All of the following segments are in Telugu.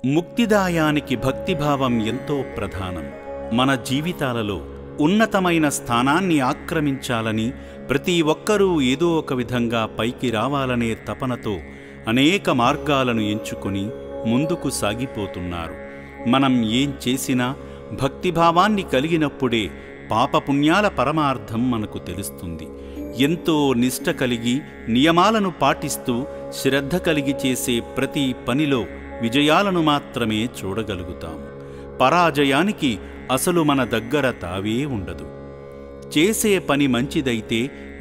ముక్తిదాయానికి భక్తిభావం ఎంతో ప్రధానం. మన జీవితాలలో ఉన్నతమైన స్థానాన్ని ఆక్రమించాలని, ప్రతి ఒక్కరూ ఏదో ఒక విధంగా పైకి రావాలనే తపనతో అనేక మార్గాలను ఎంచుకొని ముందుకు సాగిపోతున్నారు. మనం ఏం చేసినా భక్తిభావాన్ని కలిగినప్పుడే పాపపుణ్యాల పరమార్థం మనకు తెలుస్తుంది. ఎంతో నిష్ట కలిగి నియమాలను పాటిస్తూ శ్రద్ధ కలిగి చేసే ప్రతి పనిలో విజయాలను మాత్రమే చూడగలుగుతాము. పరాజయానికి అసలు మన దగ్గర తావే ఉండదు. చేసే పని మంచిదైతే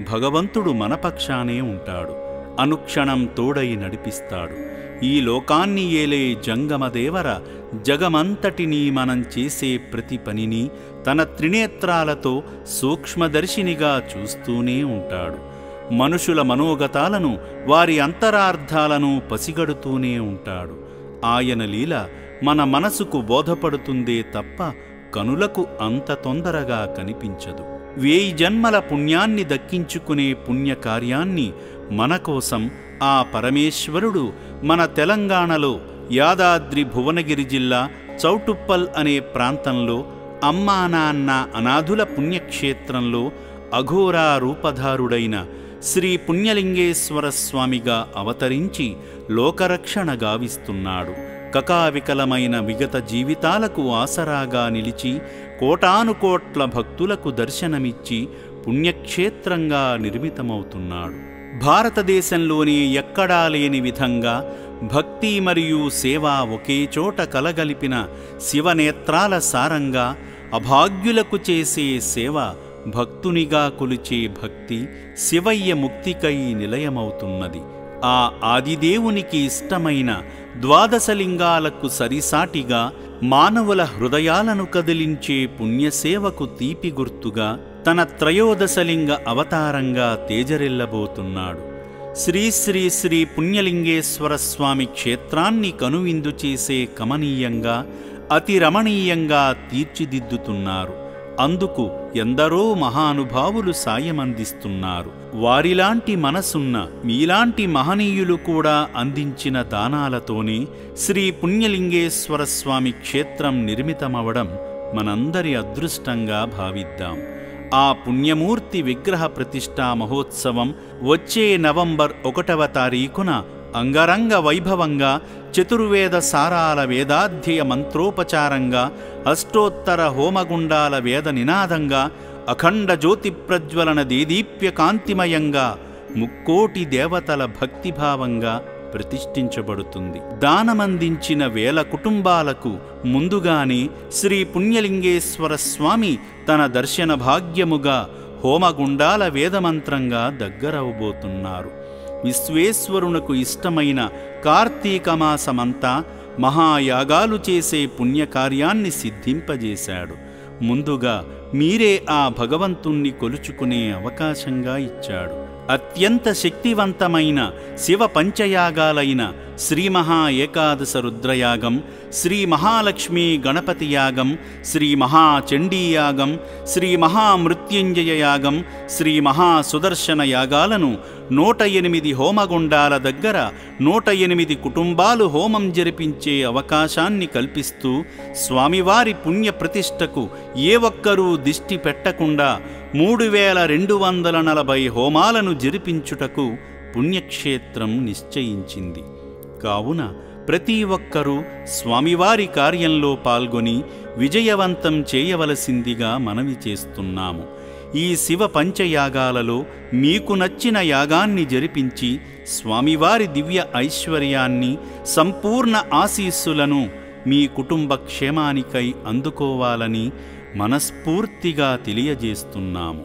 భగవంతుడు మన పక్షానే ఉంటాడు, అనుక్షణం తోడై నడిపిస్తాడు. ఈ లోకాన్ని ఏలే జంగమదేవర జగమంతటినీ మనం చేసే ప్రతి పనిని తన త్రినేత్రాలతో సూక్ష్మదర్శినిగా చూస్తూనే ఉంటాడు. మనుషుల మనోగతాలను, వారి అంతరార్థాలను పసిగడుతూనే ఉంటాడు. ఆయన లీల మన మనసుకు బోధపడుతుందే తప్ప కనులకు అంత తొందరగా కనిపించదు. 1000 జన్మల పుణ్యాన్ని దక్కించుకునే పుణ్యకార్యాన్ని మన కోసం ఆ పరమేశ్వరుడు మన తెలంగాణలో యాదాద్రి భువనగిరి జిల్లా చౌటుప్పల్ అనే ప్రాంతంలో అమ్మా నాన్న అనాథుల పుణ్యక్షేత్రంలో అఘోరా రూపధారుడైన శ్రీ పుణ్యలింగేశ్వర స్వామిగా అవతరించి లోకరక్షణ గావిస్తున్నాడు. కకావికలమైన విగత జీవితాలకు ఆసరాగా నిలిచి కోటానుకోట్ల భక్తులకు దర్శనమిచ్చి పుణ్యక్షేత్రంగా నిర్మితమవుతున్నాడు. భారతదేశంలోని ఎక్కడా లేని విధంగా భక్తి మరియు సేవ ఒకే చోట కలగలిపిన శివనేత్రాల సారంగా అభాగ్యులకు చేసే సేవ, భక్తునిగా కొలిచే భక్తి శివయ్య ముక్తికై నిలయమవుతున్నది. ఆ ఆదిదేవునికి ఇష్టమైన ద్వాదశలింగాలకు సరిసాటిగా మానవుల హృదయాలను కదిలించే పుణ్యసేవకు తీపి గుర్తుగా తన త్రయోదశలింగ అవతారంగా తేజరెల్లబోతున్నాడు. శ్రీ శ్రీ శ్రీ పుణ్యలింగేశ్వర స్వామి క్షేత్రాన్ని కనువిందు చేసే కమనీయంగా, అతి రమణీయంగా తీర్చిదిద్దుతున్నారు. అందుకు ఎందరో మహానుభావులు సాయమందిస్తున్నారు. వారిలాంటి మనసున్న మీలాంటి మహనీయులు కూడా అందించిన దానాలతోనే శ్రీ పుణ్యలింగేశ్వర స్వామి క్షేత్రం నిర్మితమవడం మనందరి అదృష్టంగా భావిద్దాం. ఆ పుణ్యమూర్తి విగ్రహ ప్రతిష్ఠా మహోత్సవం వచ్చే నవంబర్ 1వ తారీఖున అంగరంగ వైభవంగా చతుర్వేద సారాల వేదాధ్యయ మంత్రోపచారంగా, అష్టోత్తర హోమగుండాల వేద నినాదంగా, అఖండ జ్యోతి ప్రజ్వలన దేదీప్య కాంతిమయంగా, ముక్కోటి దేవతల భక్తిభావంగా ప్రతిష్ఠించబడుతుంది. దానమందించిన 1000 కుటుంబాలకు ముందుగానే శ్రీ పుణ్యలింగేశ్వర స్వామి తన దర్శన భాగ్యముగా హోమగుండాల వేదమంత్రంగా దగ్గరవబోతున్నారు. విశ్వేశ్వరునకు ఇష్టమైన కార్తీక మాసమంతా మహాయాగాలు చేసే పుణ్యకార్యాన్ని సిద్ధింపజేశాడు. ముందుగా మీరే ఆ భగవంతుణ్ణి కొలుచుకునే అవకాశంగా ఇచ్చాడు. అత్యంత శక్తివంతమైన శివ పంచయాగాలైన శ్రీ మహా ఏకాదశ రుద్రయాగం, శ్రీ మహాలక్ష్మీ గణపతి యాగం, శ్రీ మహాచండీయాగం, శ్రీ మహామృత్యుంజయ యాగం, శ్రీ మహాసుదర్శన యాగాలను 108 హోమగుండాల దగ్గర 108 కుటుంబాలు హోమం జరిపించే అవకాశాన్ని కల్పిస్తూ స్వామివారి పుణ్య ప్రతిష్టకు ఏ ఒక్కరూ దిష్టి పెట్టకుండా 3240 హోమాలను జరిపించుటకు పుణ్యక్షేత్రం నిశ్చయించింది. కావున ప్రతి ఒక్కరూ స్వామివారి కార్యంలో పాల్గొని విజయవంతం చేయవలసిందిగా మనవి చేస్తున్నాము. ఈ శివ పంచయాగాలలో మీకు నచ్చిన యాగాన్ని జరిపించి స్వామివారి దివ్య ఐశ్వర్యాన్ని, సంపూర్ణ ఆశీస్సులను మీ కుటుంబ క్షేమానికై అందుకోవాలని మనస్ఫూర్తిగా తెలియజేస్తున్నాము.